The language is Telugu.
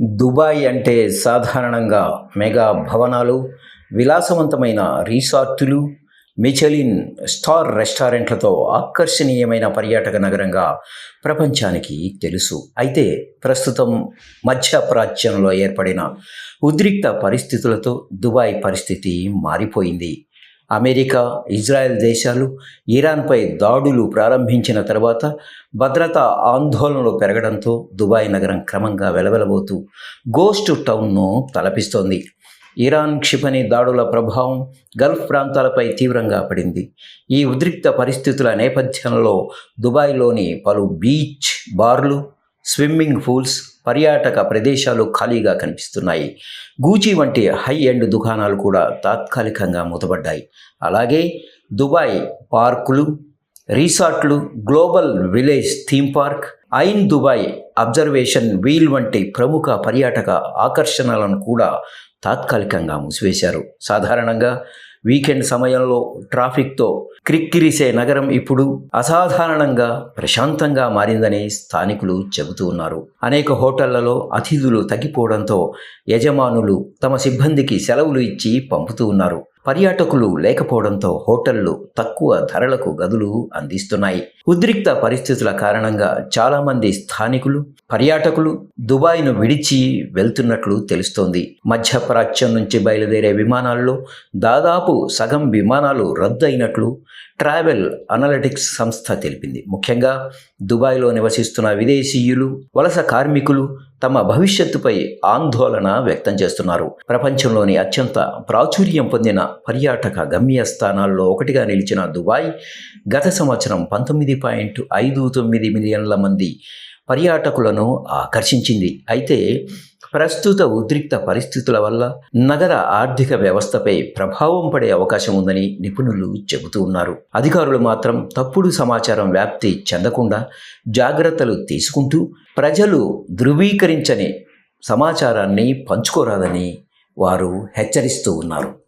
దుబాయ్ అంటే సాధారణంగా మెగా భవనాలు, విలాసవంతమైన రిసార్టులు, మిచెలిన్ స్టార్ రెస్టారెంట్లతో ఆకర్షణీయమైన పర్యాటక నగరంగా ప్రపంచానికి తెలుసు. అయితే ప్రస్తుతం మధ్యప్రాచ్యంలో ఏర్పడిన ఉద్రిక్త పరిస్థితులతో దుబాయ్ పరిస్థితి మారిపోయింది. అమెరికా, ఇజ్రాయెల్ దేశాలు ఇరాన్పై దాడులు ప్రారంభించిన తర్వాత భద్రతా ఆందోళనలు పెరగడంతో దుబాయ్ నగరం క్రమంగా వెలవెలబోతూ గోస్ట్ టౌన్ను తలపిస్తోంది. ఇరాన్ క్షిపణి దాడుల ప్రభావం గల్ఫ్ ప్రాంతాలపై తీవ్రంగా పడింది. ఈ ఉద్రిక్త పరిస్థితుల నేపథ్యంలో దుబాయ్లోని పలు బీచ్ బార్లు, స్విమ్మింగ్ పూల్స్, పర్యాటక ప్రదేశాలు ఖాళీగా కనిపిస్తున్నాయి. గూచీ వంటి హై ఎండ్ దుకాణాలు కూడా తాత్కాలికంగా మూతపడ్డాయి. అలాగే దుబాయ్ పార్కులు, రిసార్ట్లు, global village theme park, Ain Dubai observation wheel వంటి ప్రముఖ పర్యాటక ఆకర్షణలను కూడా తాత్కాలికంగా మూసివేశారు. సాధారణంగా వీకెండ్ సమయంలో ట్రాఫిక్తో క్రిక్కిరిసే నగరం ఇప్పుడు అసాధారణంగా ప్రశాంతంగా మారిందని స్థానికులు చెబుతూ ఉన్నారు. అనేక హోటళ్లలో అతిథులు తగ్గిపోవడంతో యజమానులు తమ సిబ్బందికి సెలవులు ఇచ్చి పంపుతూ ఉన్నారు. పర్యాటకులు లేకపోవడంతో హోటళ్లు తక్కువ ధరలకు గదులు అందిస్తున్నాయి. ఉద్రిక్త పరిస్థితుల కారణంగా చాలామంది స్థానికులు, పర్యాటకులు దుబాయ్ను విడిచి వెళ్తున్నట్లు తెలుస్తోంది. మధ్యప్రాచ్యం నుంచి బయలుదేరే విమానాల్లో దాదాపు సగం విమానాలు రద్దు అయినట్లు ట్రావెల్ అనలిటిక్స్ సంస్థ తెలిపింది. ముఖ్యంగా దుబాయ్లో నివసిస్తున్న విదేశీయులు, వలస కార్మికులు తమ భవిష్యత్తుపై ఆందోళన వ్యక్తం చేస్తున్నారు. ప్రపంచంలోని అత్యంత ప్రాచుర్యం పొందిన పర్యాటక గమ్యస్థానాల్లో ఒకటిగా నిలిచిన దుబాయ్ గత సంవత్సరం 19.59 మిలియన్ల మంది పర్యాటకులను ఆకర్షించింది. అయితే ప్రస్తుత ఉద్రిక్త పరిస్థితుల వల్ల నగర ఆర్థిక వ్యవస్థపై ప్రభావం పడే అవకాశం ఉందని నిపుణులు చెబుతూ ఉన్నారు. అధికారులు మాత్రం తప్పుడు సమాచారం వ్యాప్తి చెందకుండా జాగ్రత్తలు తీసుకుంటూ ప్రజలు ధృవీకరించని సమాచారాన్ని పంచుకోరాదని వారు హెచ్చరిస్తూ ఉన్నారు.